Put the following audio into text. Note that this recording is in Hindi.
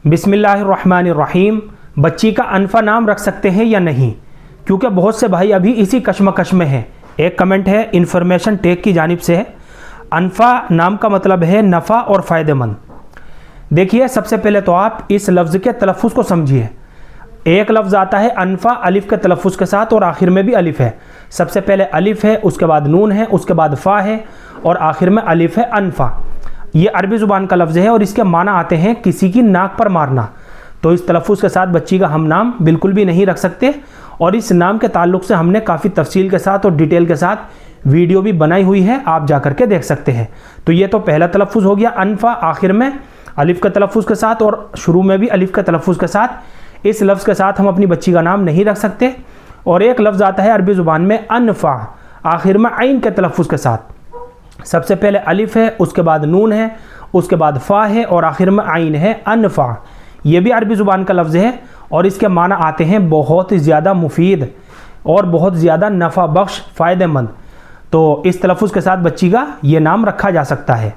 बिस्मिल्लाहिर्रहमानिर्रहीम। बच्ची का अनफा नाम रख सकते हैं या नहीं, क्योंकि बहुत से भाई अभी इसी कश्मकश में हैं। एक कमेंट है इन्फॉर्मेशन टेक की जानिब से है, अनफा नाम का मतलब है नफ़ा और फ़ायदेमंद। देखिए, सबसे पहले तो आप इस लफ्ज़ के तलफ़ुज़ को समझिए। एक लफ्ज़ आता है अनफा अलिफ़ के तलफ़ुज़ के साथ और आखिर में भी अलिफ़ है। सबसे पहले अलिफ़ है, उसके बाद नून है, उसके बाद फ़ा है और आखिर में अलिफ़ है, अनफा। ये अरबी ज़ुबान का लफ्ज़ है और इसके माना आते हैं किसी की नाक पर मारना। तो इस तलफ़ुज़ के साथ बच्ची का हम नाम बिल्कुल भी नहीं रख सकते और इस नाम के ताल्लुक़ से हमने काफ़ी तफसील के साथ और डिटेल के साथ वीडियो भी बनाई हुई है, आप जा कर के देख सकते हैं। तो ये तो पहला तलफ़ुज़ हो गया अनफा, आखिर में अलिफ़ के तलफ़ुज़ के साथ और शुरू में भी अलिफ़ के तलफ़ुज़ के साथ। इस लफ्ज़ के साथ हम अपनी बच्ची का नाम नहीं रख सकते। और एक लफ्ज़ आता है अरबी ज़ुबान में अनफा, आखिर में आइन के तलफ़ुज़ के साथ। सबसे पहले अलिफ़ है, उसके बाद नून है, उसके बाद फ़ा है और आखिर में आइन है, अनफा। ये भी अरबी ज़ुबान का लफ्ज़ है और इसके माना आते हैं बहुत ही ज़्यादा मुफीद और बहुत ज़्यादा नफ़ा बख्श, फ़ायदेमंद। तो इस तलफ़ुज़ के साथ बच्ची का ये नाम रखा जा सकता है।